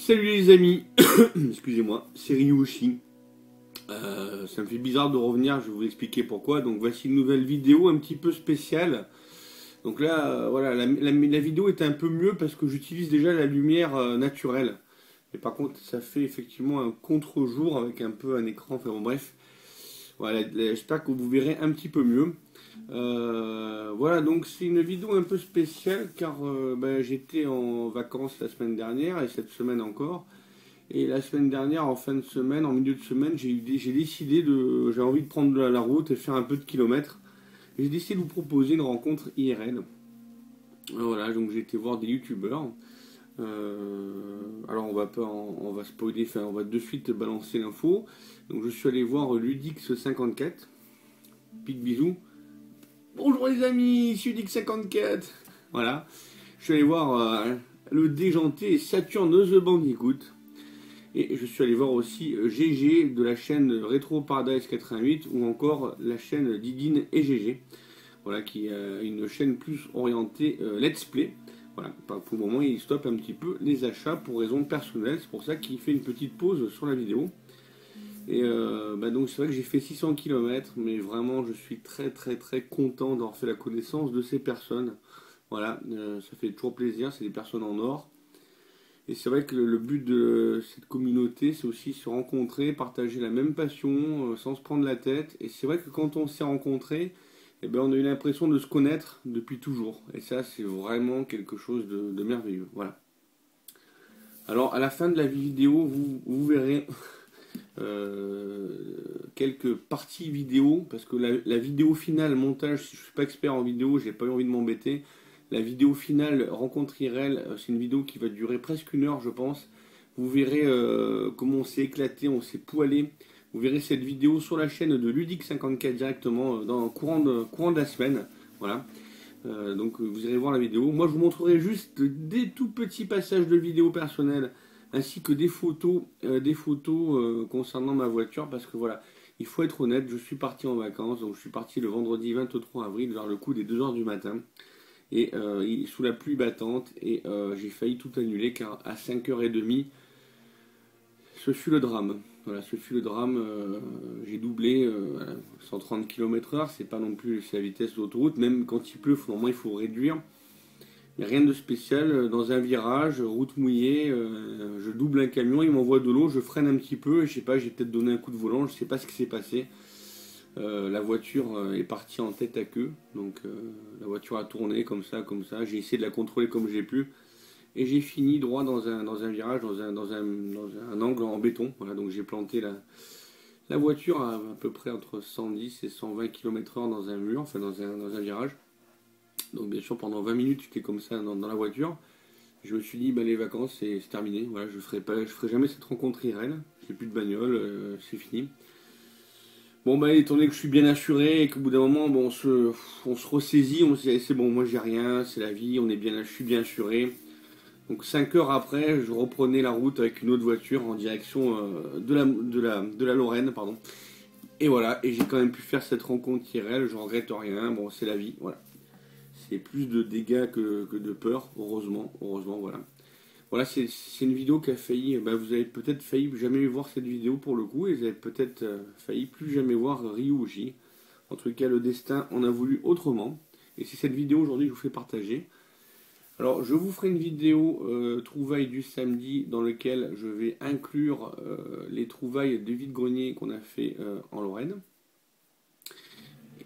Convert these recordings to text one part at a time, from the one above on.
Salut les amis, excusez-moi, c'est Ryushi. Ça me fait bizarre de revenir, je vais vous expliquer pourquoi. Donc voici une nouvelle vidéo un petit peu spéciale. Donc là, voilà, la vidéo est un peu mieux parce que j'utilise déjà la lumière naturelle. Mais par contre, ça fait effectivement un contre-jour avec un peu un écran, enfin bon bref. Voilà, j'espère que vous verrez un petit peu mieux. Voilà, donc c'est une vidéo un peu spéciale car j'étais en vacances la semaine dernière et cette semaine encore. Et la semaine dernière, en fin de semaine, en milieu de semaine, j'ai décidé j'ai envie de prendre la route et faire un peu de kilomètres. J'ai décidé de vous proposer une rencontre IRL. Voilà, donc j'ai été voir des youtubeurs. Alors on va spoiler, enfin on va de suite balancer l'info. Donc je suis allé voir Ludix54. Pic bisous. Bonjour les amis, c'est Ludix54. Voilà. Je suis allé voir le déjanté Saturn The Bandicoot. Et je suis allé voir aussi GG de la chaîne Retro Paradise 88 ou encore la chaîne Didine et GG. Voilà, qui est une chaîne plus orientée let's play. Voilà, pour le moment il stoppe un petit peu les achats pour raisons personnelles. C'est pour ça qu'il fait une petite pause sur la vidéo. Et donc c'est vrai que j'ai fait 600 km, mais vraiment je suis très content d'avoir fait la connaissance de ces personnes. Voilà, ça fait toujours plaisir, c'est des personnes en or. Et c'est vrai que le but de cette communauté, c'est aussi se rencontrer, partager la même passion, sans se prendre la tête. Et c'est vrai que quand on s'est rencontrés, eh ben, on a eu l'impression de se connaître depuis toujours. Et ça, c'est vraiment quelque chose de merveilleux. Voilà. Alors, à la fin de la vidéo, vous verrez quelques parties vidéo, parce que la vidéo finale, montage, si je ne suis pas expert en vidéo, j'ai pas eu envie de m'embêter. La vidéo finale, rencontre IRL, c'est une vidéo qui va durer presque 1 heure, je pense. Vous verrez comment on s'est éclaté, on s'est poilé. Vous verrez cette vidéo sur la chaîne de Ludix54 directement dans le courant de la semaine. Voilà. Donc vous irez voir la vidéo. Moi, je vous montrerai juste des tout petits passages de vidéos personnelles ainsi que des photos concernant ma voiture. Parce que voilà, il faut être honnête, je suis parti en vacances. Donc je suis parti le vendredi 23 avril vers le coup des 2 h du matin. Et sous la pluie battante, et j'ai failli tout annuler car à 5h30, ce fut le drame. Voilà, ce fut le drame. J'ai doublé 130 km/h, c'est pas non plus la vitesse d'autoroute, même quand il pleut, normalement il faut réduire. Il n'y a rien de spécial. Dans un virage, route mouillée, je double un camion, il m'envoie de l'eau, je freine un petit peu, et je sais pas, j'ai peut-être donné un coup de volant, je sais pas ce qui s'est passé. La voiture est partie en tête à queue, donc la voiture a tourné comme ça, j'ai essayé de la contrôler comme j'ai pu, et j'ai fini droit dans un virage, dans un angle en béton, voilà, donc j'ai planté la voiture à peu près entre 110 et 120 km/h dans un mur, enfin dans un virage, donc bien sûr pendant 20 minutes j'étais comme ça dans la voiture, je me suis dit les vacances c'est terminé, voilà, je ferai jamais cette rencontre IRL, j'ai plus de bagnole, c'est fini. Bon étant donné que je suis bien assuré et qu'au bout d'un moment on se ressaisit, on se dit c'est bon, moi j'ai rien, c'est la vie, je suis bien assuré. Donc 5 heures après, je reprenais la route avec une autre voiture en direction de la Lorraine, pardon. Et voilà, et j'ai quand même pu faire cette rencontre IRL, je regrette rien, bon c'est la vie, voilà. C'est plus de dégâts que de peur, heureusement, voilà. Voilà, c'est une vidéo qui a failli, vous avez peut-être failli jamais voir cette vidéo pour le coup, et vous avez peut-être failli plus jamais voir Ryuji. En tout cas, le destin en a voulu autrement, et c'est cette vidéo aujourd'hui que je vous fais partager. Alors, je vous ferai une vidéo trouvailles du samedi, dans laquelle je vais inclure les trouvailles de vide-grenier qu'on a fait en Lorraine.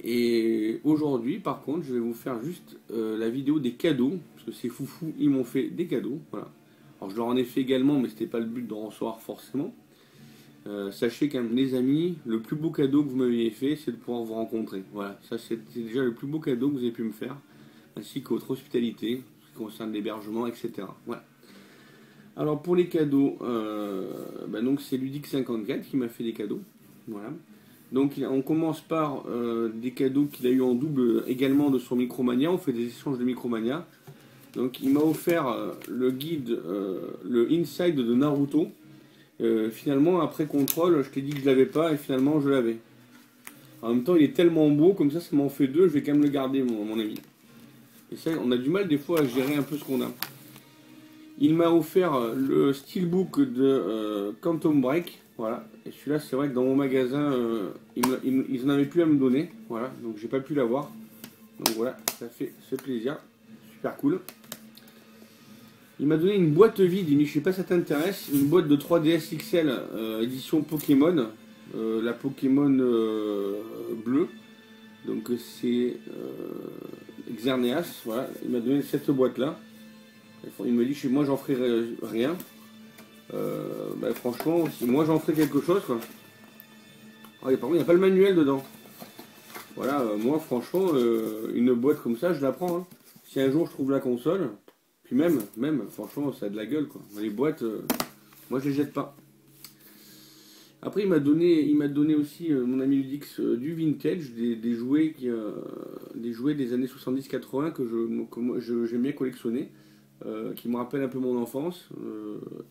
Et aujourd'hui, par contre, je vais vous faire juste la vidéo des cadeaux, parce que ces foufous, ils m'ont fait des cadeaux, voilà. Alors je leur en ai fait également, mais c'était pas le but d'en recevoir forcément. Sachez quand même, les amis, le plus beau cadeau que vous m'aviez fait, c'est de pouvoir vous rencontrer. Voilà, ça c'est déjà le plus beau cadeau que vous avez pu me faire, ainsi que votre hospitalité, qui concerne l'hébergement, etc. Voilà. Alors pour les cadeaux, donc c'est Ludix54 qui m'a fait des cadeaux. Voilà. Donc on commence par des cadeaux qu'il a eu en double également de son Micromania. On fait des échanges de Micromania. Donc il m'a offert le guide, le Inside de Naruto. Finalement, après contrôle, je t'ai dit que je l'avais pas et finalement je l'avais. En même temps, il est tellement beau, comme ça m'en fait 2, je vais quand même le garder, mon ami. Et ça, on a du mal des fois à gérer un peu ce qu'on a. Il m'a offert le steelbook de Quantum Break. Voilà. Et celui-là, c'est vrai que dans mon magasin, ils n'en avaient plus à me donner. Voilà. Donc j'ai pas pu l'avoir. Donc voilà, ça fait plaisir. Super cool. Il m'a donné une boîte vide. Il m'a dit, je sais pas si ça t'intéresse. Une boîte de 3DS XL édition Pokémon. La Pokémon bleue. Donc c'est Xerneas. Voilà. Il m'a donné cette boîte-là. Il me dit, moi j'en ferai rien. Bah, franchement, moi j'en ferai quelque chose quoi. Oh, et par contre, il n'y a pas le manuel dedans. Voilà, moi franchement, une boîte comme ça, je la prends. Hein. Si un jour je trouve la console, puis même, franchement, ça a de la gueule quoi. Les boîtes, moi je les jette pas. Après, il m'a donné aussi, mon ami Ludix, du vintage, des jouets des années 70-80 que moi j'aime bien collectionner. Qui me rappelle un peu mon enfance.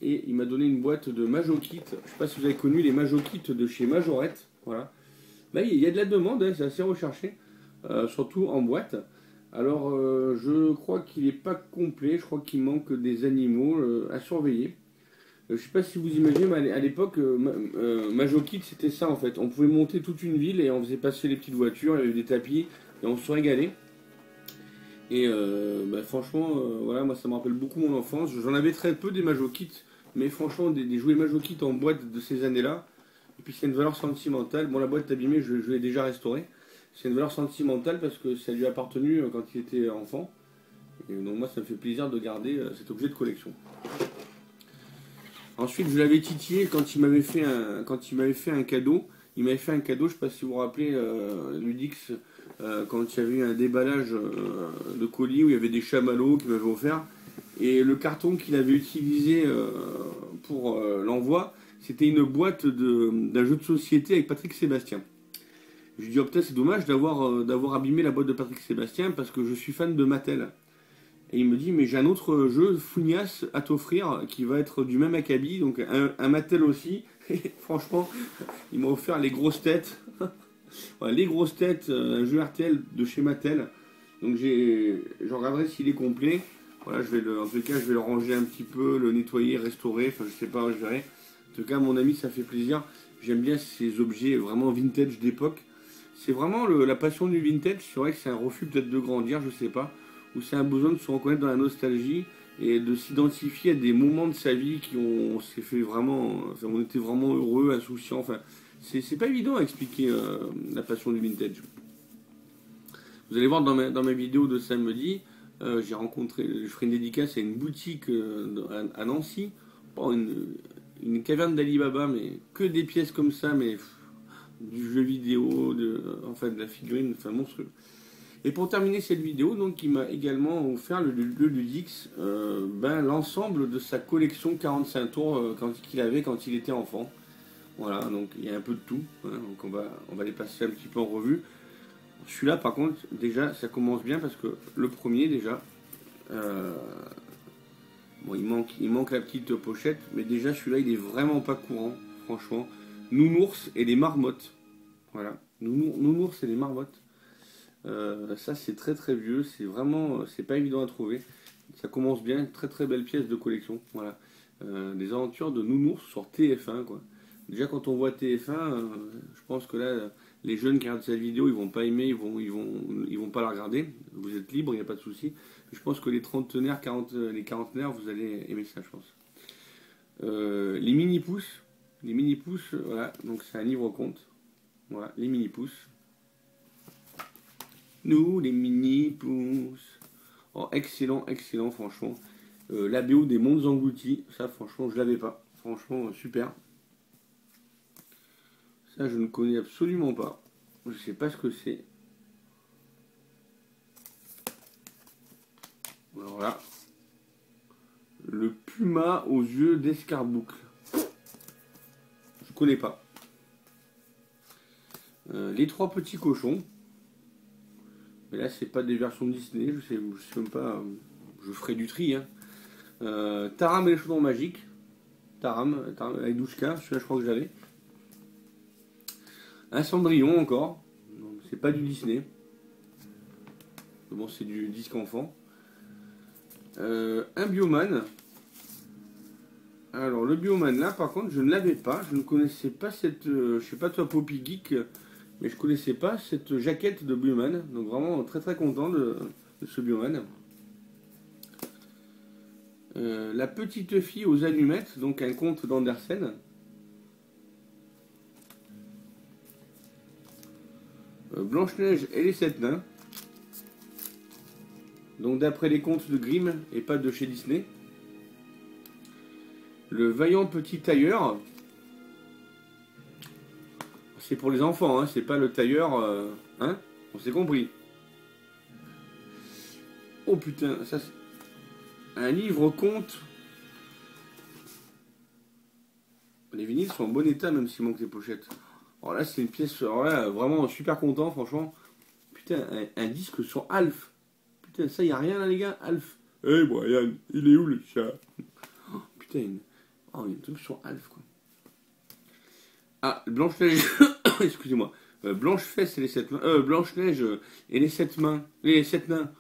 Et il m'a donné une boîte de Majokit. Je ne sais pas si vous avez connu les Majokit de chez Majorette. Voilà. Là, il y a de la demande, hein, c'est assez recherché. Surtout en boîte. Alors, je crois qu'il n'est pas complet. Je crois qu'il manque des animaux à surveiller. Je ne sais pas si vous imaginez, mais à l'époque, Majokit, c'était ça en fait. On pouvait monter toute une ville et on faisait passer les petites voitures, il y avait des tapis et on se régalait. Et bah, franchement, voilà, moi ça me rappelle beaucoup mon enfance. J'en avais très peu des Majokit, mais franchement, des jouets Majokit en boîte de ces années-là. Et puis c'est une valeur sentimentale. Bon, la boîte est abîmée, je l'ai déjà restaurée. C'est une valeur sentimentale parce que ça lui a appartenu quand il était enfant. Et donc moi, ça me fait plaisir de garder cet objet de collection. Ensuite, je l'avais titillé quand il m'avait fait un cadeau. Il m'avait fait un cadeau, je ne sais pas si vous vous rappelez, Ludix, quand il y avait eu un déballage de colis où il y avait des chamallows qu'il m'avait offert. Et le carton qu'il avait utilisé pour l'envoi, c'était une boîte d'un jeu de société avec Patrick Sébastien. Je lui ai dit, oh, putain, c'est dommage d'avoir abîmé la boîte de Patrick Sébastien parce que je suis fan de Mattel. Et il me dit, mais j'ai un autre jeu, Founias, à t'offrir, qui va être du même acabit, donc un Mattel aussi. Et franchement, il m'a offert les grosses têtes. Voilà, les grosses têtes, un jeu RTL de chez Mattel. Donc je regarderai s'il est complet. Voilà, en tout cas, je vais le ranger un petit peu, le nettoyer, restaurer. Enfin, je sais pas, je verrai. En tout cas, mon ami, ça fait plaisir. J'aime bien ces objets vraiment vintage d'époque. C'est vraiment la passion du vintage. C'est vrai que c'est un refus peut-être de grandir, je sais pas. Ou c'est un besoin de se reconnaître dans la nostalgie et de s'identifier à des moments de sa vie on s'est fait vraiment, enfin, on était vraiment heureux, insouciants. Enfin, c'est pas évident à expliquer la passion du vintage. Vous allez voir dans ma vidéo de samedi, je ferai une dédicace à une boutique à Nancy, bon, une caverne d'Alibaba, mais que des pièces comme ça, mais du jeu vidéo, de la figurine, enfin monstrueux. Et pour terminer cette vidéo, donc, il m'a également offert le Ludix, l'ensemble de sa collection 45 tours qu'il avait quand il était enfant. Voilà, donc il y a un peu de tout, hein, donc on va les passer un petit peu en revue. Celui-là, par contre, déjà, ça commence bien parce que le premier, déjà, bon, il manque la petite pochette, mais déjà, celui-là, il est vraiment pas courant, franchement. Nounours et les marmottes. Voilà, Nounours et les marmottes. Ça c'est très très vieux, c'est pas évident à trouver. Ça commence bien, très très belle pièce de collection. Voilà, des aventures de Nounours sur TF1 quoi. Déjà quand on voit TF1, je pense que là les jeunes qui regardent cette vidéo ils vont pas aimer, ils vont pas la regarder. Vous êtes libre, il n'y a pas de souci. Je pense que les trentenaires, les quarantenaires, vous allez aimer ça, je pense. Les mini pouces, voilà, donc c'est un livre-conte. Voilà, les mini pouces. Nous, les mini-pousses. Oh, excellent, excellent, franchement. La BO des Mondes Engloutis, ça, franchement, je l'avais pas. Franchement, super. Ça, je ne connais absolument pas. Je sais pas ce que c'est. Voilà. Le puma aux yeux d'escarboucle. Je connais pas. Les trois petits cochons. Mais là, c'est pas des versions Disney, je sais même pas. Je ferai du tri. Hein. Taram et les chaudrons magiques. Taram avec Douchka, celui-là, je crois que j'avais. Un Cendrillon encore. C'est pas du Disney. Bon, c'est du disque enfant. Un Bioman. Alors, le Bioman, là, par contre, je ne l'avais pas. Je ne connaissais pas cette... je sais pas toi, Poppy Geek, mais je connaissais pas cette jaquette de Bioman. Donc, vraiment très très content de ce Bioman. La petite fille aux allumettes, donc un conte d'Andersen. Blanche-Neige et les 7 nains. Donc d'après les contes de Grimm et pas de chez Disney. Le vaillant petit tailleur. C'est pour les enfants, hein, c'est pas le tailleur, hein, on s'est compris. Oh putain, ça c'est un livre conte. Les vinyles sont en bon état même s'il manque des pochettes. Alors là c'est une pièce, alors là vraiment super content franchement. Putain, un disque sur Alf. Putain, ça y a rien là les gars, Alf. Eh hey, Brian, il est où le chat? Oh, putain, il y a un truc sur Alf quoi. Ah, Blanche-Neige, excusez-moi. Blanche-Fesse et les 7 mains. Blanche-Neige et les 7 mains. Les 7 nains.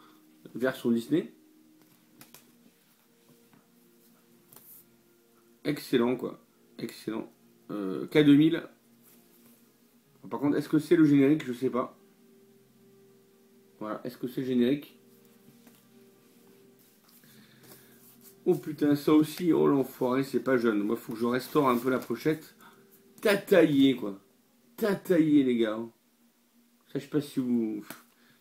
Version Disney. Excellent quoi. Excellent. K2000. Par contre, est-ce que c'est le générique? Je sais pas. Voilà, est-ce que c'est le générique? Oh putain, ça aussi, oh l'enfoiré, c'est pas jeune. Moi, faut que je restaure un peu la pochette. T'as taillé quoi. T'as taillé les gars. Ça, je sais pas si vous...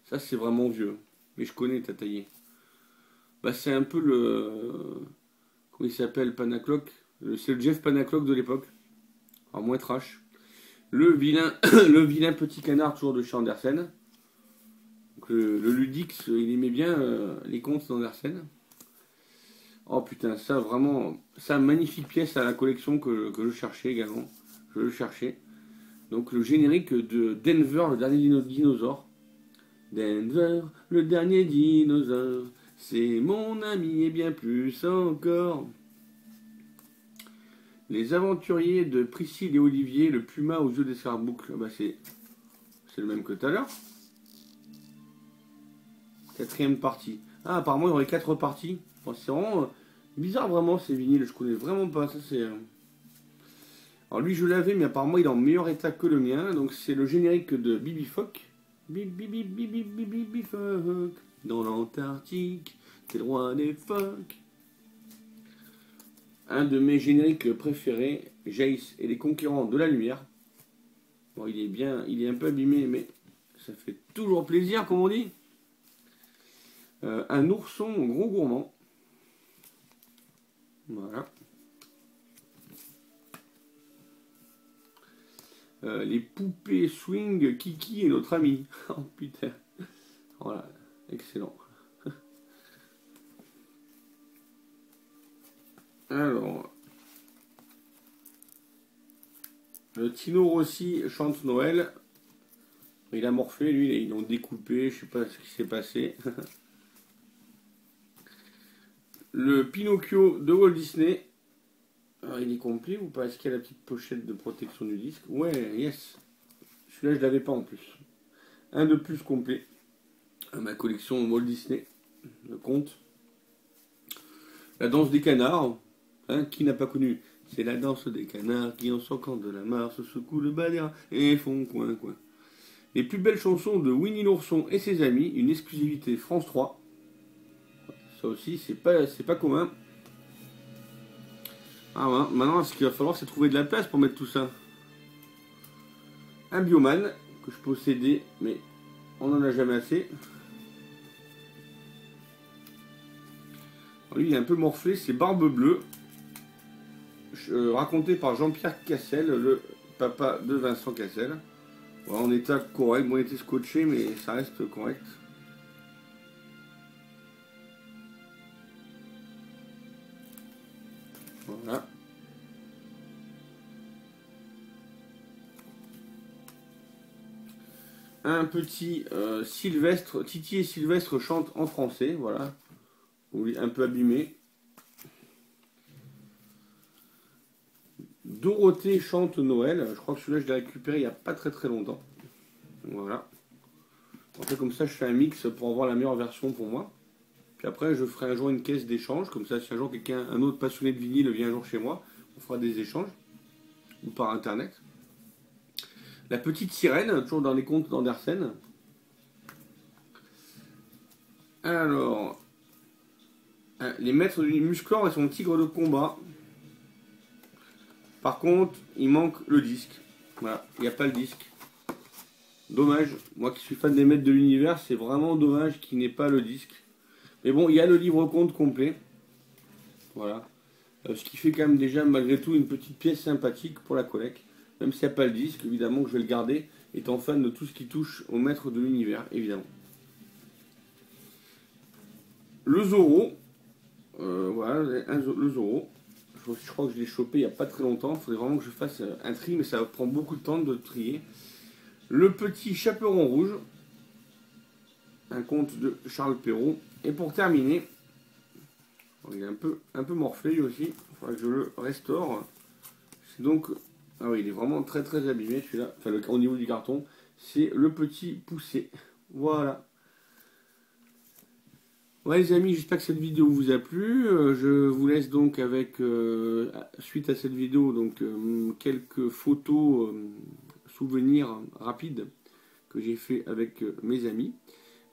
Ça, c'est vraiment vieux. Mais je connais T'as taillé. Bah, c'est un peu le... Comment il s'appelle, Panaclock. C'est le Jeff Panaclock de l'époque. Alors, moins trash. Le vilain, le vilain petit canard, toujours de chez Andersen. Donc, le Ludix, il aimait bien les contes d'Andersen. Oh putain, ça vraiment, ça magnifique pièce à la collection que je cherchais également. Je le cherchais. Donc le générique de Denver, le dernier dinosaure. Denver, le dernier dinosaure, c'est mon ami et bien plus encore. Les aventuriers de Priscille et Olivier, le puma aux yeux d'escarboucle. Bah c'est le même que tout à l'heure. Quatrième partie. Ah, apparemment il y aurait 4 parties. Bon, c'est vraiment bizarre, vraiment, ces vinyles. Je connais vraiment pas. Ça, c'est. Alors, lui, je l'avais, mais apparemment, il est en meilleur état que le mien. Donc, c'est le générique de Bibi Phoque. Bibi Phoque. Dans l'Antarctique, t'es le roi des phoques. Un de mes génériques préférés, Jace et les conquérants de la lumière. Bon, il est bien, il est un peu abîmé, mais ça fait toujours plaisir, comme on dit. Un ourson gros gourmand. Voilà. Les poupées swing Kiki et notre ami. Oh putain. Voilà, excellent. Alors, le Tino Rossi chante Noël. Il a morflé, lui, ils l'ont découpé, je sais pas ce qui s'est passé. Le Pinocchio de Walt Disney. Alors, il est complet ou pas? Est-ce qu'il y a la petite pochette de protection du disque? Ouais, yes. Celui-là, je l'avais pas en plus. Un de plus complet. Ma collection Walt Disney. Le conte. La danse des canards. Hein, qui n'a pas connu? C'est la danse des canards qui en sortant de la mare se secouent le bas des rats et font coin coin. Les plus belles chansons de Winnie l'ourson et ses amis. Une exclusivité France 3. Ça aussi, c'est pas commun. Ah ouais, maintenant, ce qu'il va falloir, c'est trouver de la place pour mettre tout ça. Un Bioman, que je possédais, mais on n'en a jamais assez. Alors lui, il est un peu morflé, c'est Barbe Bleue. Raconté par Jean-Pierre Cassel, le papa de Vincent Cassel. Voilà, en état correct, bon, il était scotché, mais ça reste correct. Voilà. Un petit Sylvestre, Titi et Sylvestre chantent en français, voilà. Un peu abîmé. Dorothée chante Noël. Je crois que celui-là, je l'ai récupéré il n'y a pas très très longtemps. Voilà. En fait, comme ça, je fais un mix pour avoir la meilleure version pour moi. Puis après, je ferai un jour une caisse d'échange, comme ça, si un jour quelqu'un, un autre passionné de vinyle vient un jour chez moi, on fera des échanges, ou par internet. La petite sirène, toujours dans les contes d'Andersen. Alors, les maîtres du Musclor et son tigre de combat. Par contre, il manque le disque. Voilà, il n'y a pas le disque. Dommage, moi qui suis fan des maîtres de l'univers, c'est vraiment dommage qu'il n'ait pas le disque. Mais bon, il y a le livre-conte complet. Voilà. Ce qui fait quand même déjà, malgré tout, une petite pièce sympathique pour la collecte. Même s'il n'y a pas le disque, évidemment que je vais le garder, étant fan de tout ce qui touche au maître de l'univers, évidemment. Le Zorro. Voilà, le Zorro. Je crois que je l'ai chopé il n'y a pas très longtemps. Il faudrait vraiment que je fasse un tri, mais ça prend beaucoup de temps de trier. Le petit Chaperon Rouge. Un conte de Charles Perrault. Et pour terminer, il est un peu morflé lui aussi. Il faudra que je le restaure. C'est donc... Ah oui, il est vraiment très très abîmé celui-là. Enfin, au niveau du carton, c'est le petit Poussé. Voilà. Ouais les amis, j'espère que cette vidéo vous a plu. Je vous laisse donc avec, suite à cette vidéo, donc quelques photos souvenirs rapides que j'ai fait avec mes amis.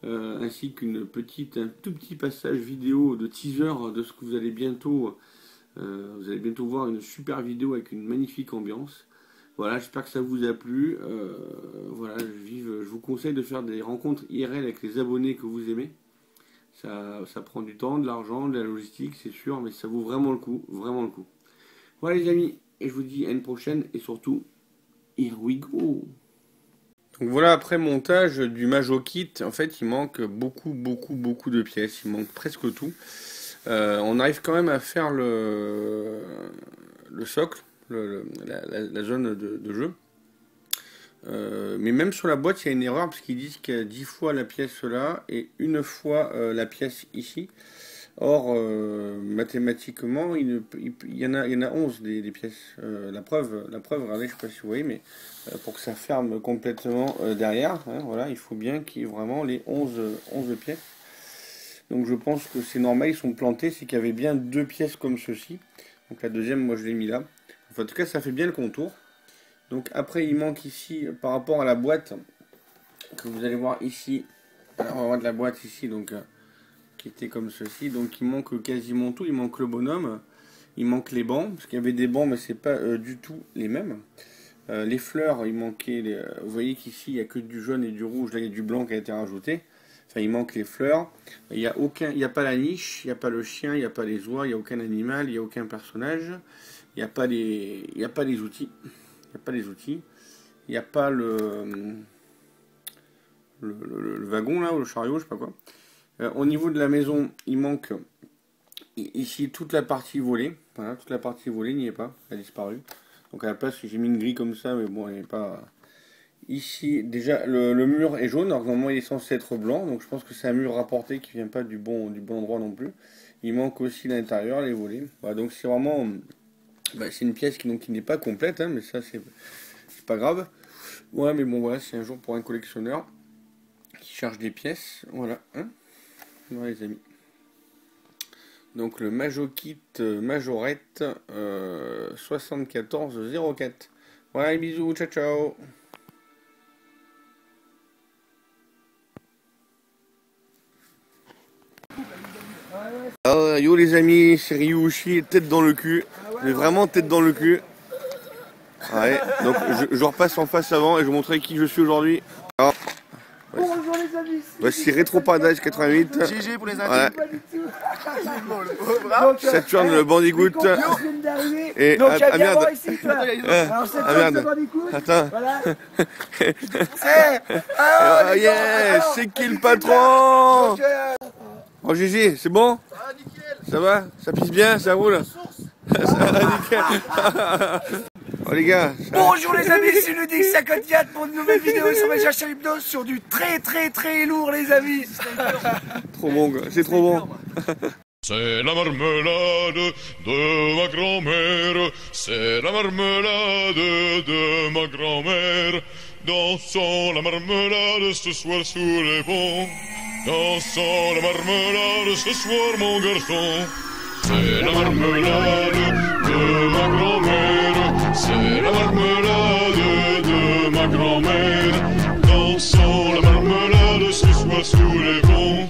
Ainsi qu'un tout petit passage vidéo de teaser de ce que vous allez bientôt voir, une super vidéo avec une magnifique ambiance. Voilà, j'espère que ça vous a plu. Voilà, je vous conseille de faire des rencontres IRL avec les abonnés que vous aimez. Ça prend du temps, de l'argent, de la logistique, c'est sûr, mais ça vaut vraiment le coup, vraiment le coup. Voilà les amis, et je vous dis à une prochaine, et surtout, here we go. Donc voilà, après montage du Majo Kit, en fait il manque beaucoup de pièces, il manque presque tout. On arrive quand même à faire le socle, la zone de jeu. Mais même sur la boîte il y a une erreur parce qu'ils disent qu'il y a 10 fois la pièce là et une fois la pièce ici. Or mathématiquement il y en a 11 des pièces. La preuve, regardez, je sais pas si vous voyez, mais pour que ça ferme complètement derrière, hein, voilà, il faut bien qu'il y ait vraiment les 11 pièces. Donc je pense que c'est normal, ils sont plantés, c'est qu'il y avait bien 2 pièces comme ceci. Donc la deuxième, moi je l'ai mis là. Enfin, en tout cas ça fait bien le contour. Donc après il manque ici par rapport à la boîte que vous allez voir ici. Alors, on va voir de la boîte ici donc qui était comme ceci. Donc il manque quasiment tout. Il manque le bonhomme, il manque les bancs parce qu'il y avait des bancs mais c'est pas du tout les mêmes. Les fleurs, il manquait. Vous voyez qu'ici il n'y a que du jaune et du rouge. Là il y a du blanc qui a été rajouté. Enfin il manque les fleurs. Il n'y a pas la niche, il n'y a pas le chien, il n'y a pas les oies, il n'y a aucun animal, il n'y a aucun personnage. Il n'y a pas les outils. Il n'y a pas les outils, il n'y a pas le wagon là, ou le chariot, je sais pas quoi. Au niveau de la maison, il manque ici toute la partie volée. Voilà, toute la partie volée n'y est pas, elle a disparu. Donc à la place, j'ai mis une grille comme ça, mais bon, elle n'est pas... Ici, déjà, le mur est jaune, alors normalement il est censé être blanc, donc je pense que c'est un mur rapporté qui vient pas du bon endroit non plus. Il manque aussi l'intérieur, les volets. Voilà, donc c'est vraiment... c'est une pièce qui n'est pas complète, hein, mais ça c'est pas grave. Ouais, mais bon voilà, c'est un jour pour un collectionneur qui cherche des pièces. Voilà, hein. Voilà les amis. Donc le Majo Kit Majorette 7404. Voilà, bisous, ciao ciao. Yo les amis, c'est Ryushi, tête dans le cul. Mais vraiment tête dans le cul. Ouais, donc je repasse en face avant et je vous montrerai qui je suis aujourd'hui. Bonjour les amis. Voici Retro Paradise 88. GG pour les intimes. Ouais. Saturne le Bandicoot. Et ah merde. Ah merde. Attends. Oh yeah, c'est qui le patron? Oh GG, c'est bon? Ça va? Ça pisse bien? Ça roule? Ça va nickel. Oh les gars. Bonjour les amis, c'est Ludic54 pour une nouvelle vidéo sur ma chaîne Hypnose sur du très lourd les amis. Trop bon quoi, c'est trop bon. C'est la marmelade de ma grand-mère, c'est la marmelade de ma grand-mère. Dansons la marmelade ce soir sous les ponts. dansons la marmelade ce soir mon garçon. C'est la marmelade de ma grand-mère, c'est la marmelade de ma grand-mère. Dansons la marmelade ce soir sous les ponts,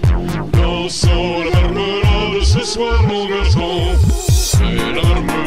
dansons la marmelade ce soir mon garçon. C'est la marmelade